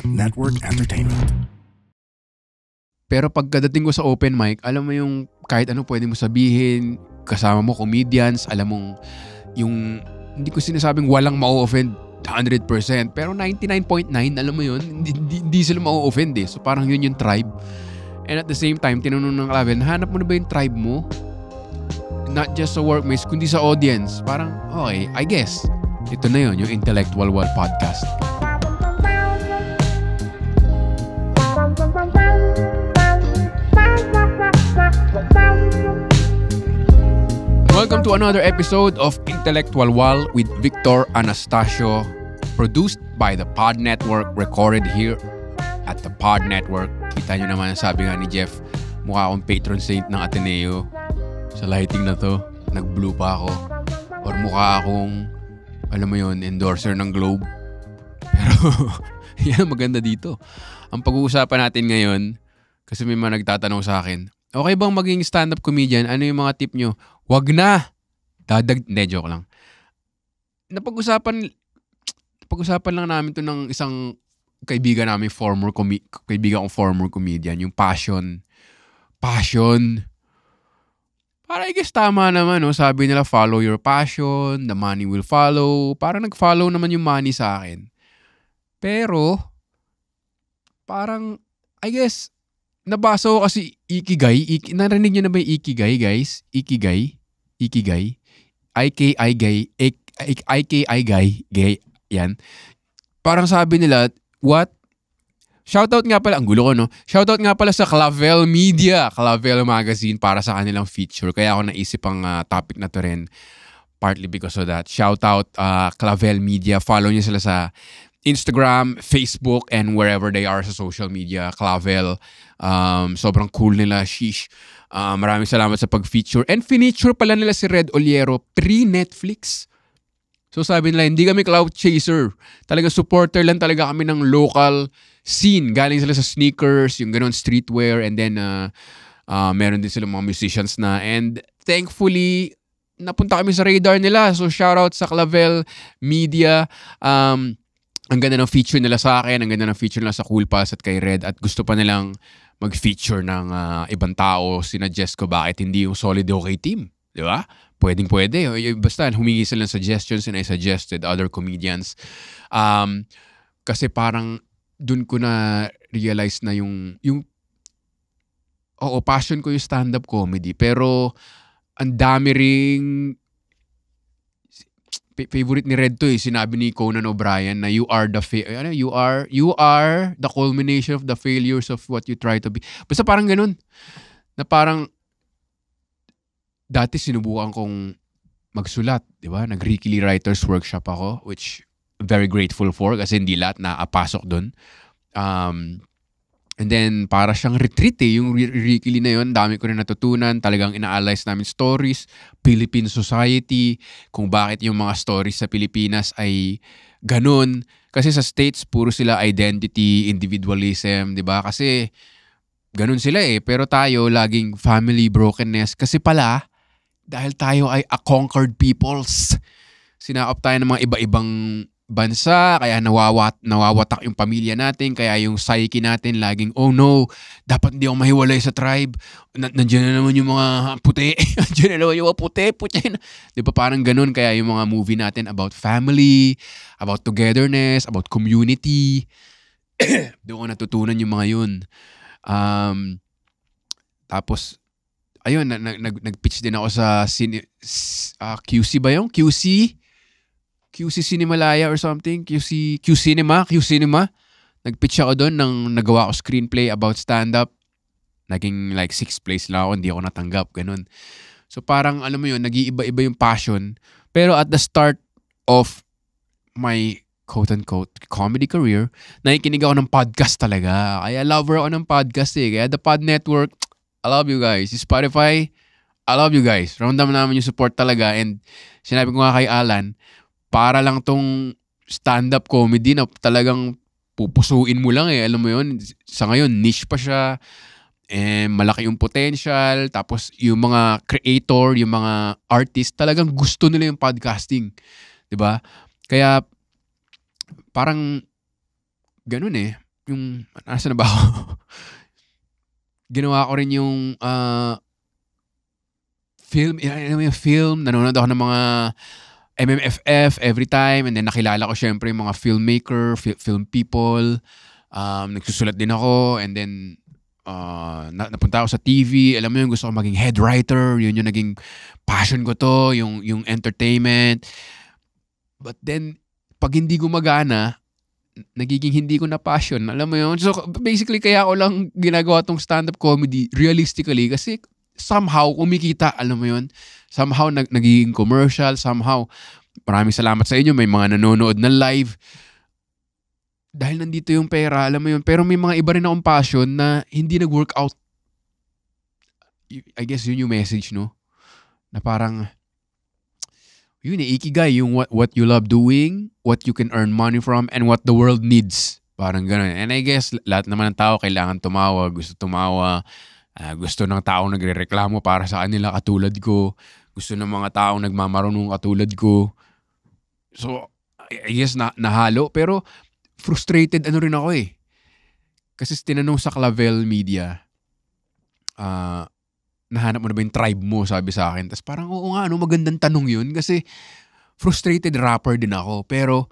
Network Entertainment. Pero pagkadating ko sa open mic, alam mo yung kahit ano pwede mo sabihin, kasama mo comedians, alam mong yung, hindi ko sinasabing walang ma-offend 100%, pero 99.9, alam mo yun, hindi sila ma-offend eh. So parang yun yung tribe. And at the same time, tinanong ng Clavel, hanap mo na ba yung tribe mo? Not just sa workmates, kundi sa audience. Parang, okay, I guess. Ito na yun, yung Intellectual Wall Podcast. Welcome to another episode of Intellectual Wall with Victor Anastasio, produced by the Pod Network, recorded here at the Pod Network. Kita nyo naman, sabi nga ni Jeff, mukha akong patron saint ng Ateneo. Sa lighting na to, nag-blue pa ako. Or mukha akong, alam mo yun, endorser ng Globe. Pero, yan maganda dito. Ang pag-uusapan natin ngayon, kasi may mga nagtatanong sa akin, okay bang maging stand-up comedian? Ano yung mga tip nyo? Wag na! Hindi, joke lang. Napag-usapan lang namin to ng isang kaibigan namin, kaibigan kong former comedian, yung passion. Para I guess tama naman, no? Sabi nila, follow your passion, the money will follow. Parang nag-follow naman yung money sa akin. Pero, parang, I guess, nabasa ko kasi Ikigai. Narinig niyo na ba yung Ikigai, guys? Ikigai. IKI guy. Yan. Parang sabi nila, what? Shoutout nga pala, ang gulo ko, no? Shoutout nga pala sa Clavel Media, Clavel Magazine para sa kanilang feature. Kaya ako naisip ang topic na to rin. Partly because of that. Shoutout Clavel Media. Follow niyo sila sa Instagram, Facebook, and wherever they are sa social media. Clavel. Sobrang cool nila. Sheesh. Maraming salamat sa pag-feature. And feature pala nila si Red Oliero pre-Netflix. So sabi nila, hindi kami clout chaser. Talaga supporter lang talaga kami ng local scene. Galing sila sa sneakers, yung ganun streetwear. And then meron din sila mga musicians na. And thankfully, napunta kami sa radar nila. So shoutout sa Clavel Media. Ang ganda ng feature nila sa akin, ang ganda ng feature nila sa Cool Pass at kay Red, at gusto pa nilang mag-feature ng ibang tao. Sinuggest ko bakit hindi yung Solid Okay Team. Di ba? Pwede. Basta humingi sila ng suggestions and I suggested other comedians. Kasi parang dun ko na realize na yung passion ko yung stand-up comedy. Pero ang dami ring favorite ni Red to eh. Sinabi ni Conan O'Brien na you are the culmination of the failures of what you try to be. Basta parang ganun. Na parang dati sinubukan kong magsulat, di ba? Nag-Ricky Lee Writers Workshop ako, which very grateful for kasi hindi lahat nakapasok doon. And then, para siyang retreat eh. Yung Ricky Lee na yun, dami ko rin natutunan. Talagang ina-analyze namin stories, Philippine society, kung bakit yung mga stories sa Pilipinas ay ganun. Kasi sa States, puro sila identity, individualism, di ba? Kasi ganun sila eh. Pero tayo, laging family brokenness. Kasi pala, dahil tayo ay a conquered peoples, sinakop tayo ng mga iba-ibang bansa, kaya nawawatak yung pamilya natin, kaya yung psyche natin laging, oh no, dapat hindi ako mahiwalay sa tribe. Nandiyan na naman yung mga puti. Nandiyan na naman yung mga puti. Di ba parang ganun, kaya yung mga movie natin about family, about togetherness, about community. Doon ko natutunan yung mga yun. Tapos, ayun, nag-pitch din ako sa QC ba yung? QC Cinemalaya or something. QC Cinema. Nag-pitch ako doon nang nagawa ko screenplay about stand-up. Naging like 6th place lang ako, hindi ako natanggap. Ganun. So parang, alam mo yun, nag-iiba-iba yung passion. Pero at the start of my quote-unquote comedy career, nakikinig ako ng podcast talaga. Kaya lover ako ng podcast eh. Kaya the Pod Network, I love you guys. Spotify, I love you guys. Ramdam namin yung support talaga. And sinabi ko nga kay Alan, para lang tong stand-up comedy na talagang pupusuin mo lang eh. Alam mo yun, sa ngayon, niche pa siya. Malaki yung potential. Tapos yung mga creator, yung mga artist, talagang gusto nila yung podcasting. 'Di ba? Kaya parang ganun eh. nasa na ba ako? Ginawa ko rin yung film, nanonood ako ng mga MMFF every time, and then nakilala ko syempre yung mga filmmaker, film people, nagsusulat din ako, and then napunta ako sa TV, alam mo yung gusto ko maging head writer, yun yung naging passion ko to, yung entertainment. But then, pag hindi gumagana, nagiging hindi ko na passion. Alam mo yun? So, basically, kaya ako lang ginagawa tong stand-up comedy realistically kasi somehow kumikita, alam mo yun? Somehow nagiging commercial, somehow maraming salamat sa inyo, may mga nanonood na live. Dahil nandito yung pera, alam mo yun? Pero may mga iba rin akong passion na hindi nag-work out. I guess yun yung message, no? Na parang, yun ikigai, yung what you love doing, what you can earn money from, and what the world needs. Parang ganun. And I guess, lahat naman ng tao kailangan tumawa, gusto tumawa, gusto ng taong nagrereklamo para sa kanila katulad ko, gusto ng mga taong nagmamarunong katulad ko. So, I guess nahalo, pero frustrated rin ako eh. Kasi tinanong sa Clavel Media, nahanap mo na ba yung tribe mo, sabi sa akin. Tapos parang, oo nga, magandang tanong yun. Kasi frustrated rapper din ako. Pero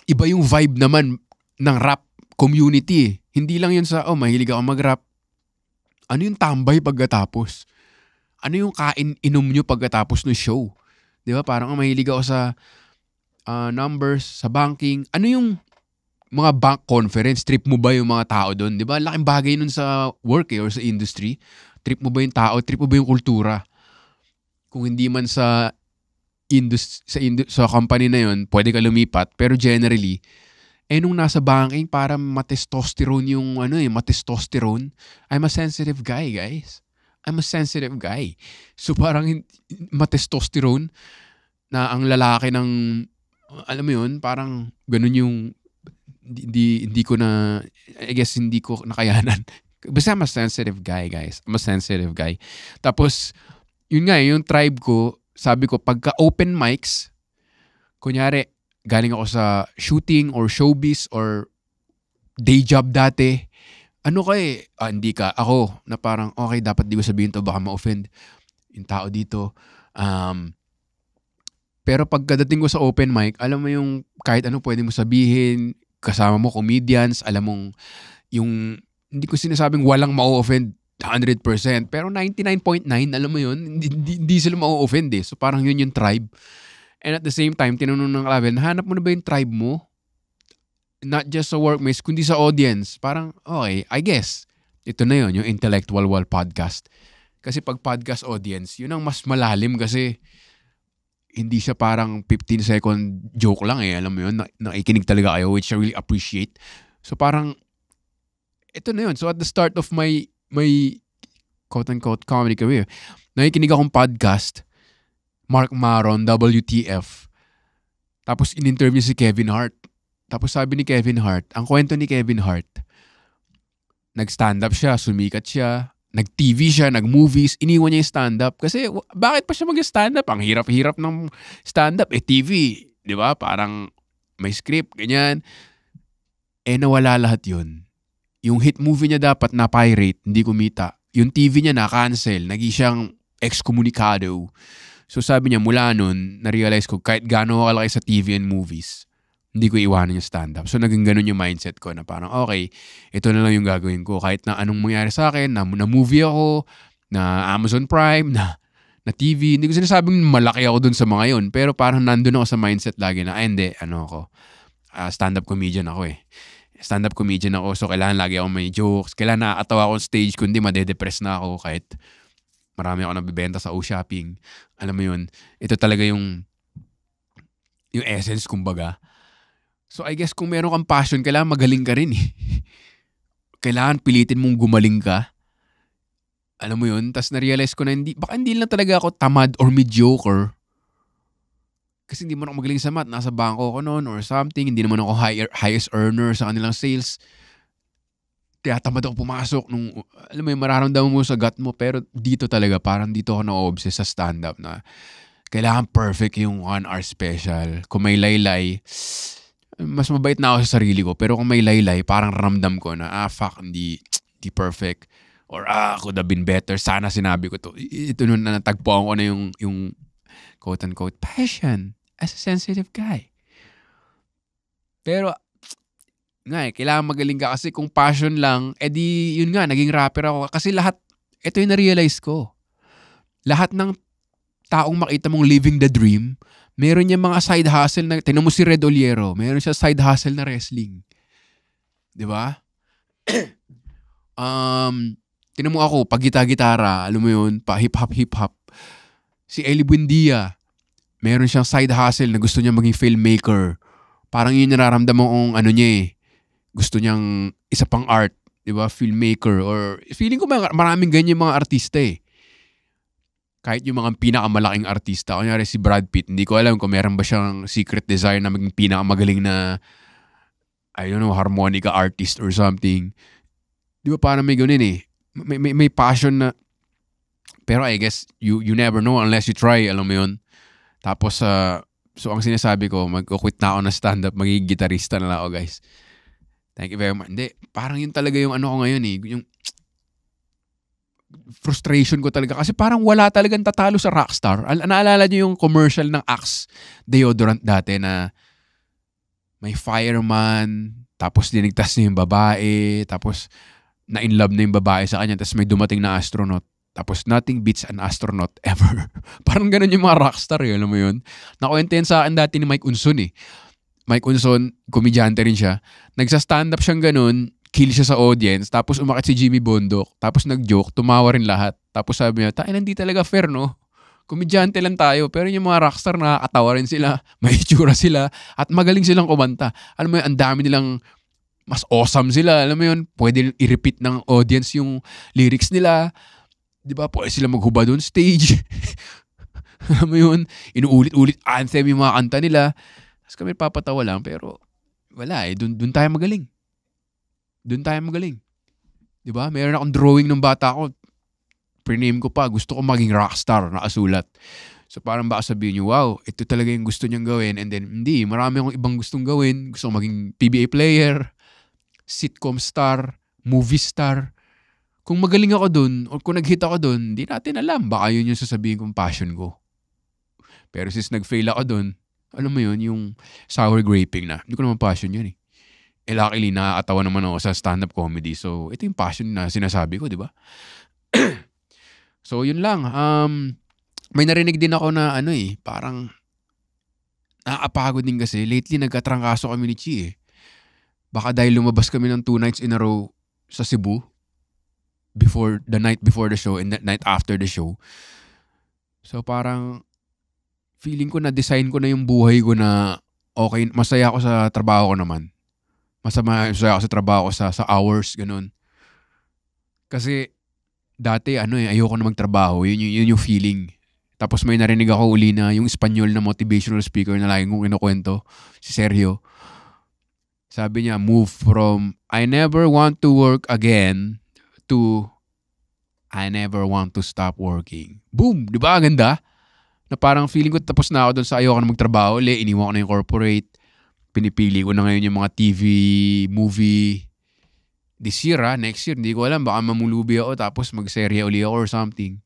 iba yung vibe naman ng rap community. Hindi lang yun sa, mahilig ako mag-rap. Ano yung tambay pagkatapos? Ano yung kain-inom nyo pagkatapos ng show? Di ba? Parang mahilig ako sa numbers, sa banking. Ano yung mga bank conference? Trip mo ba yung mga tao doon? Di ba? Laking bagay nun sa work or sa industry. Trip mo ba yung tao? Trip mo ba yung kultura? Kung hindi man sa company na yun, pwede ka lumipat. Pero generally, nung nasa banking, para matestosterone yung matestosterone. I'm a sensitive guy, guys. I'm a sensitive guy. So parang matestosterone na ang lalaki ng, alam mo yun, parang ganun yung, hindi ko na, I guess hindi ko nakayanan. Basta I'm a sensitive guy, guys. I'm a sensitive guy. Tapos, yun nga, yung tribe ko, sabi ko, pagka open mics, kunyari, galing ako sa shooting or showbiz or day job dati, hindi ka, ako, na parang, okay, dapat di ko sabihin to, baka ma-offend yung tao dito. Pero pagkadating ko sa open mic, alam mo yung kahit ano pwede mo sabihin, kasama mo comedians, alam mong yung, hindi ko sinasabing walang ma-offend 100%, pero 99.9, alam mo yun, hindi sila ma-offend eh. So parang yun yung tribe. And at the same time, tinanong ng Clavel, hanap mo na ba yung tribe mo? Not just sa workmates, kundi sa audience. Parang, okay, I guess, ito na yun, yung Intellectual Wall Podcast. Kasi pag podcast audience, yun ang mas malalim kasi hindi siya parang 15-second joke lang eh. Alam mo yun, nakikinig talaga kayo, which I really appreciate. So parang, ito na yun. So at the start of my quote-unquote comedy career, nakikinig akong podcast, Mark Maron, WTF. Tapos in-interview si Kevin Hart. Tapos sabi ni Kevin Hart, ang kwento ni Kevin Hart, nag-stand-up siya, sumikat siya, nag-TV siya, nag-movies, iniwan niya yung stand-up. Kasi bakit pa siya mag-stand-up? Ang hirap-hirap ng stand-up. TV, di ba? Parang may script, ganyan. Nawala lahat yun. Yung hit movie niya dapat na-pirate, hindi kumita. Yung TV niya na-cancel, naging siyang excommunicado. So sabi niya, mula nun, na-realize ko, kahit gaano ako kalaki sa TV and movies, hindi ko iwanan yung stand-up. So naging ganun yung mindset ko na parang, okay, ito na lang yung gagawin ko. Kahit na anong mangyari sa akin, na movie ako, na Amazon Prime, na TV. Hindi ko sinasabing malaki ako dun sa mga yun. Pero parang nandun ako sa mindset lagi na, hindi, stand-up comedian ako eh. Stand-up comedian ako, so kailangan lagi ako may jokes. Kailangan nakakatawa ako on stage, kundi madedepress na ako kahit marami ako nabibenta sa O-Shopping. Alam mo yun, ito talaga yung essence, kumbaga. So I guess kung meron kang passion, kailangan magaling ka rin eh. Kailangan pilitin mong gumaling ka. Alam mo yun? Tapos na-realize ko na baka hindi lang talaga ako tamad or mediocre. Kasi hindi mo ako magaling sa math. Nasa bangko ko noon or something. Hindi naman ako highest earner sa kanilang sales. Kaya tamad ako pumasok. Alam mo yun, mararamdaman mo sa gut mo. Pero dito talaga, parang dito ako na-obsess sa stand-up na kailangan perfect yung 1 hour special. Kung may laylay, mas mabait na ako sa sarili ko. Pero kung may laylay, parang ramdam ko na, fuck, hindi perfect. Or, could have been better. Sana sinabi ko to. Ito nun na natagpuan ko na yung quote-unquote passion as a sensitive guy. Pero, kailangan magaling ka kasi kung passion lang, edi yun nga, naging rapper ako. Kasi lahat, ito yung na-realize ko. Lahat ng taong makita mong living the dream, meron niya mga side hustle na, tinan mo si Red Oliero, meron siya side hustle na wrestling. Diba? Tinan mo ako, pag gitara, alam mo yun, pa hip-hop. Si Eli Buendia, meron siyang side hustle na gusto niya maging filmmaker. Parang yun nararamdaman kong gusto niyang isa pang art, diba? Filmmaker. Or feeling ko maraming ganyan mga artista Kahit yung mga pinakamalaking artista. Kunyari si Brad Pitt, hindi ko alam kung meron ba siyang secret desire na maging pinakamagaling na, I don't know, harmonica artist or something. Di ba parang may ganun may passion na, pero I guess you never know unless you try, alam mo yun. Tapos, so ang sinasabi ko, mag-quit na ako na stand-up, magiging gitarista na lang ako, guys. Thank you very much. Hindi, parang yun talaga yung ano ko ngayon yung frustration ko talaga. Kasi parang wala talagang tatalo sa Rockstar. Naalala niyo yung commercial ng Axe deodorant dati na may fireman, tapos dinigtas niya yung babae, tapos na-in-love na yung babae sa kanya, tapos may dumating na astronaut. Tapos nothing beats an astronaut ever. Parang ganun yung mga Rockstar alam mo yun? Nakwento yan sa akin dati ni Mike Unson Mike Unson, komedyante rin siya. Nagsa-stand up siyang ganun, kill siya sa audience, tapos umakit si Jimmy Bondok, tapos nag-joke, tumawa rin lahat. Tapos sabi niya, hindi talaga fair, no? Komedyante lang tayo, pero yung mga rockstar nakakatawa rin sila, may itsura sila, at magaling silang kumanta. Alam mo yun, ang dami nilang, mas awesome sila, alam mo yun, pwede i-repeat ng audience yung lyrics nila, di ba? Pwede sila maghuba doon stage. Alam mo yun, inuulit-ulit anthem yung mga kanta nila. Tapos kami papatawa lang, pero wala dun tayo magaling. Doon tayo magaling. Diba? Meron akong drawing ng bata ko. Prename ko pa. Gusto ko maging rockstar. Nakasulat. So parang baka sabihin nyo, wow, ito talaga yung gusto niyang gawin. And then, hindi. Marami akong ibang gustong gawin. Gusto ko maging PBA player, sitcom star, movie star. Kung magaling ako doon, o kung nag-hit ako doon, hindi natin alam. Baka yun yung sasabihin kong passion ko. Pero since nag-fail ako doon, alam mo yun, yung sour graping na. Hindi ko naman passion yun luckily, nakakatawa naman ako sa stand-up comedy. So, ito yung passion na sinasabi ko, di ba? So, yun lang. May narinig din ako na parang nakakapagod din kasi. Lately, nagkatrangkaso kami ni Chi Baka dahil lumabas kami ng 2 nights in a row sa Cebu the night before the show and the night after the show. So, parang feeling ko na design ko na yung buhay ko na okay, masaya ako sa trabaho ko naman. Masaya ako sa trabaho ko sa hours, ganun. Kasi, dati, ayoko na magtrabaho. Yun yung feeling. Tapos may narinig ako uli na yung Espanyol na motivational speaker na laging kong kinukwento, si Sergio. Sabi niya, move from, I never want to work again to, I never want to stop working. Boom! Di ba? Ganda? Na parang feeling ko tapos na ako doon sa ayoko na magtrabaho. Iniwan ko na yung corporate. Pinipili ko na ngayon yung mga TV, movie. This year next year, hindi ko alam. Baka mamulubi ako tapos mag-serye uli ako or something.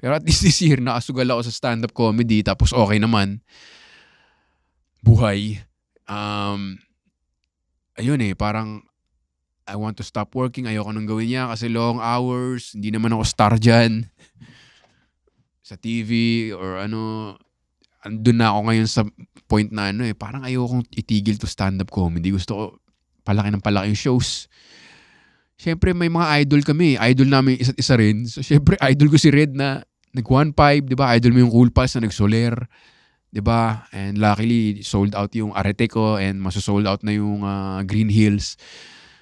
Pero at least this year, nakasugal ako sa stand-up comedy tapos okay naman. Buhay. Ayun parang I want to stop working. Ayoko nang gawin niya kasi long hours. Hindi naman ako star dyan. Sa TV or andun na ako ngayon sa point na parang ayokong itigil to stand-up comedy. Gusto ko palaki ng palaki yung shows. Siyempre may mga idol kami. Idol namin isa't isa rin. So siyempre idol ko si Red na nag-1.5, di ba? Idol mo yung Cool Pals na nag-Soler. Di ba? And luckily, sold out yung Arete ko and maso-sold out na yung Green Hills.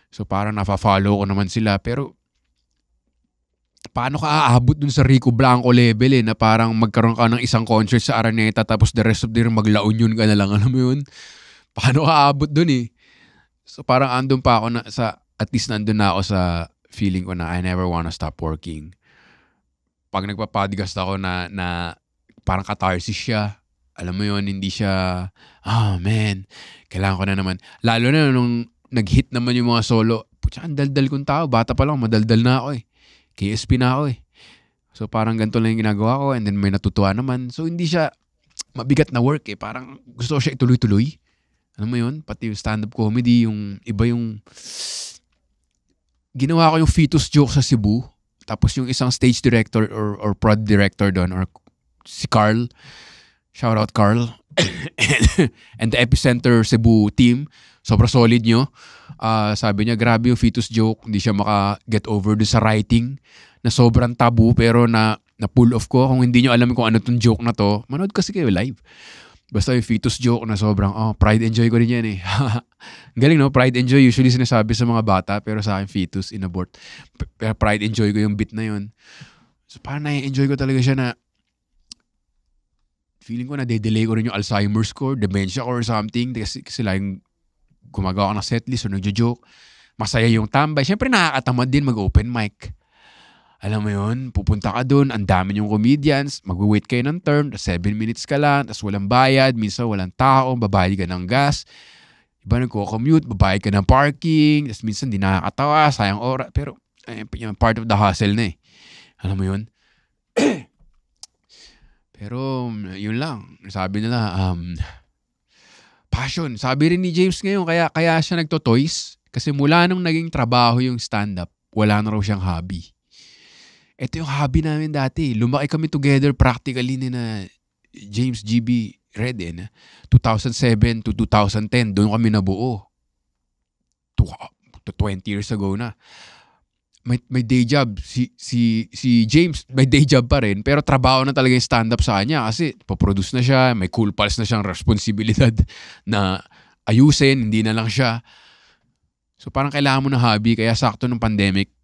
So parang nafa-follow ko naman sila. Pero paano ka aabot dun sa Rico Blanco level na parang magkaroon ka ng isang concert sa Araneta tapos the rest of the year magla Union ka na lang, alam mo yun? Paano ka aabot dun So parang andun pa ako at least nandun na ako sa feeling ko na I never wanna stop working. Pag nagpa-podcast ako na parang catharsis siya, Alam mo yon, hindi siya, man, kailangan ko na naman. Lalo na nung nag-hit naman yung mga solo. Putya, ang daldal kong tao. Bata pa lang, madaldal na ako eh. KSP na ako eh. So parang ganito lang yung ginagawa ko and then may natutuwa naman. So hindi siya mabigat na work eh. Parang gusto ko siya ituloy-tuloy. Alam mo yun? Pati yung stand-up comedy, yung iba yung... Ginawa ko yung fetus joke sa Cebu. Tapos yung isang stage director or prod director doon or si Carl. Shout out Carl. And the Epicenter Cebu team. Sobrang solid nyo. Sabi niya, grabe yung fetus joke. Hindi siya maka-get over do sa writing na sobrang tabu pero na pull off ko. Kung hindi nyo alam kung ano tong joke na to, manood kasi kayo live. Basta yung fetus joke na sobrang, pride enjoy ko rin yan eh. Galing no? Pride enjoy usually sinasabi sa mga bata pero sa akin fetus inabort. Pero pride enjoy ko yung bit na yun. So parang na-enjoy ko talaga siya na feeling ko na de-delay ko rin yung Alzheimer's ko, dementia ko or something kasi lang gumagawa ka ng setlist o nagjo-joke. Masaya yung tambay. Siyempre nakakatamad din mag-open mic. Alam mo yun, pupunta ka dun, ang dami yung comedians, mag-wait kayo ng turn, 7 minutes ka lang, tapos walang bayad, minsan walang tao, babayad ka ng gas, iba nagko-commute, babayad ka ng parking, tapos minsan di nakakatawa, sayang oras, pero part of the hustle na eh. Alam mo yun? Pero yun lang, sabi nila, passion. Sabi rin ni James ngayon, kaya siya nagto-toys, kasi mula nung naging trabaho yung stand-up, wala na raw siyang hobby. Ito yung hobby namin dati. Lumaki kami together practically ni na James GB Red 2007 to 2010. Doon kami nabuo. 20 years ago na. May day job. Si James, may day job pa rin. Pero trabaho na talaga yung stand-up sa kanya. Kasi paproduce na siya. May cool pals na siyang responsibilidad na ayusin. Hindi na lang siya. So parang kailangan mo ng hobby. Kaya sakto ng pandemic,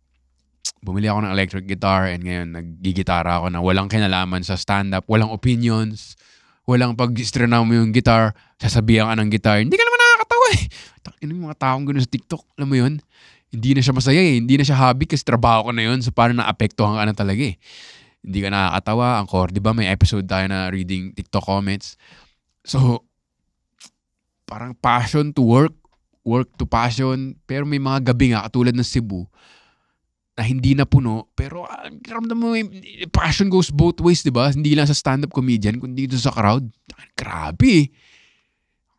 bumili ako ng electric guitar and ngayon naggigitara ako na walang kinalaman sa stand-up, walang opinions, walang pag-strena mo yung guitar, sasabihan ka ng guitar, hindi ka naman nakakatawa eh. Yung mga taong gano'n sa TikTok, alam mo yun, hindi na siya masaya eh, hindi na siya hobby kasi trabaho ko na yun, so parang naapektuhan ka na talaga eh. Hindi ka nakakatawa, ang core, di ba may episode tayo na reading TikTok comments. So, parang passion to work to passion, pero may mga gabi nga, katulad ng Cebu, na hindi na puno, pero ramdam mo, passion goes both ways, di ba? Hindi lang sa stand-up comedian, kundi dito sa crowd. Grabe eh.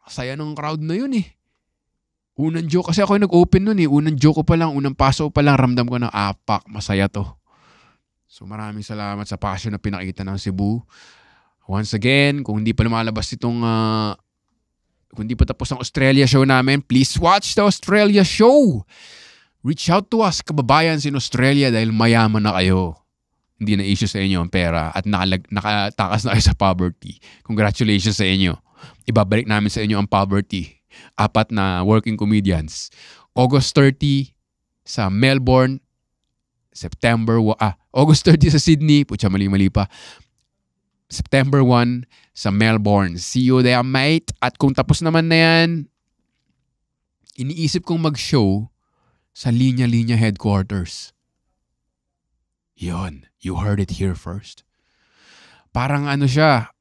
Saya ng crowd na yun eh. Unang joke, kasi ako yung nag-open nun eh. Unang joke ko pa lang, unang paso pa lang, ramdam ko na, pak, masaya to. So maraming salamat sa passion na pinakita ng Cebu. Once again, kung hindi pa lumalabas itong, kung hindi pa tapos ang Australia show namin, please watch the Australia show. Reach out to us, kababayan in Australia dahil mayaman na kayo. Hindi na issue sa inyo ang pera at nakatakas na kayo sa poverty. Congratulations sa inyo. Ibabalik namin sa inyo ang poverty. 4 na working comedians. August 30 sa Melbourne. August 30 sa Sydney. Putya, mali pa. September 1 sa Melbourne. See you there, mate. At kung tapos naman na yan, iniisip kong mag-show sa Linya Headquarters. Yon, you heard it here first. Parang siya,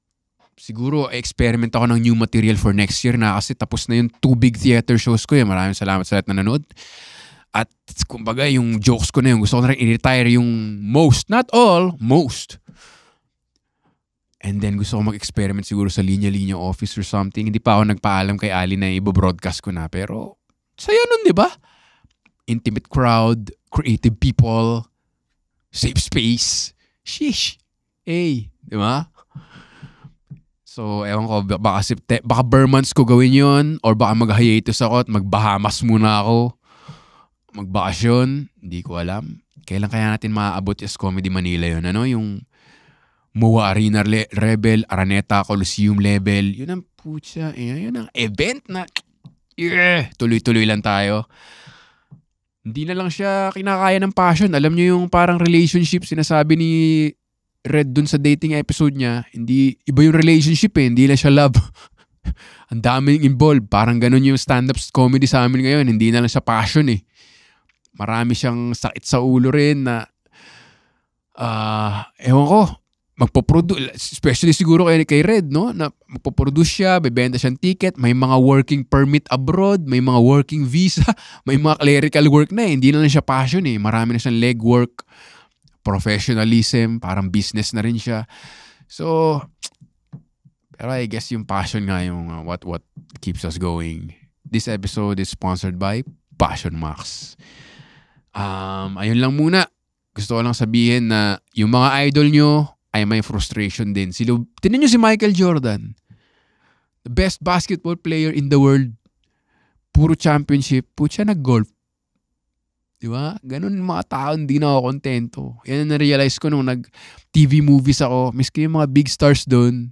siguro experiment ako ng new material for next year na kasi tapos na yung 2 big theater shows ko. Maraming salamat sa lahat na nanood. At kumbaga yung jokes ko na yun, gusto ko na rin i-retire yung most, not all, most. And then gusto ko mag-experiment siguro sa Linya office or something. Hindi pa ako nagpaalam kay Ali na i-broadcast ko na. Pero saya nun, di ba? Intimate crowd, creative people, safe space. Sheesh. Di ba? So, ewan ko, baka Burmans ko gawin yun or baka mag-hiatus ako at mag-Bahamas muna ako. Magbakasyon. Hindi ko alam. Kailan kaya natin maaabot yung Comedy Manila yun? Yung MOA Arena Rebel, Araneta Coliseum level. Yun ang putya. Yun ang event na tuloy-tuloy lang tayo. Hindi na lang siya kinakaya ng passion. Alam niyo yung parang relationship sinasabi ni Red dun sa dating episode niya. Hindi, iba yung relationship eh. Hindi lang siya love. Ang daming involved. Parang ganun yung stand-up comedy sa amin ngayon. Hindi na lang siya passion eh. Marami siyang sakit sa ulo rin na ewan ko. especially siguro kay Red, no? Na magpo-produce siya, bebenta siyang ticket, may mga working permit abroad, may mga working visa, may mga clerical work na eh. Hindi na lang siya passion eh. Marami na siyang legwork, professionalism, parang business na rin siya. So, pero I guess yung passion nga yung what keeps us going. This episode is sponsored by Passion Max. Ayun lang muna. Gusto ko lang sabihin na yung mga idol nyo ay may frustration din. Tinan nyo si Michael Jordan. The best basketball player in the world. Puro championship. Siya nag-golf. Diba? Ganun mga tao, hindi na ako kontento. Yan ang na-realize ko nung nag-TV movies ako. Miski yung mga big stars doon,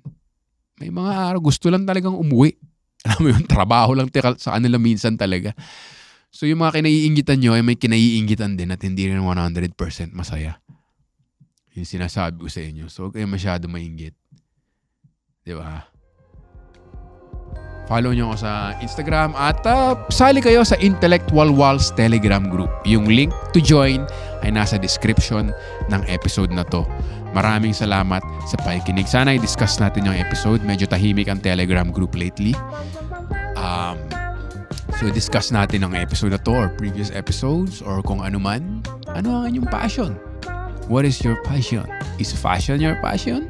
may mga araw gusto lang talagang umuwi. Alam mo yun, trabaho lang sa kanila minsan talaga. So yung mga kinaiingitan nyo ay may kinaiingitan din at hindi rin 100% masaya. Yung sinasabi ko sa inyo. So huwag kayo masyado mainggit. Diba? Follow nyo ako sa Instagram at sali kayo sa Intellectual Walls Telegram group. Yung link to join ay nasa description ng episode na to. Maraming salamat sa pakikinig. Sana i-discuss natin yung episode. Medyo tahimik ang Telegram group lately. So discuss natin ang episode na to or previous episodes or kung ano man. Ano ang inyong passion? What is your passion? Is fashion your passion?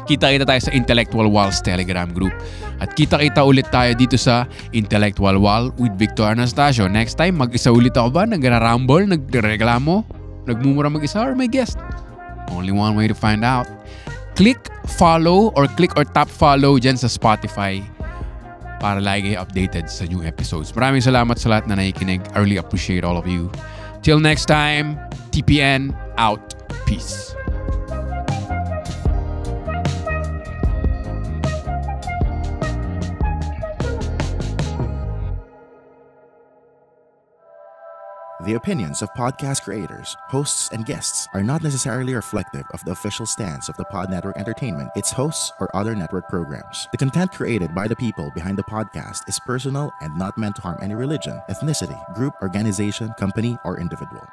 Kita-kita tayo sa Intellectual Walls Telegram group. At kita-kita ulit tayo dito sa Intellectual Wall with Victor Anastasio. Next time, mag-isa ulit ako ba? Nagra-rumble? Nagreklamo? Nagmumura mag-isa or may guest? Only one way to find out. Click follow or tap follow dyan sa Spotify para lagi kayo updated sa new episodes. Maraming salamat sa lahat na nakikinig. I really appreciate all of you. Till next time, TPN out. Peace. The opinions of podcast creators, hosts, and guests are not necessarily reflective of the official stance of the Pod Network Entertainment, its hosts, or other network programs. The content created by the people behind the podcast is personal and not meant to harm any religion, ethnicity, group, organization, company, or individual.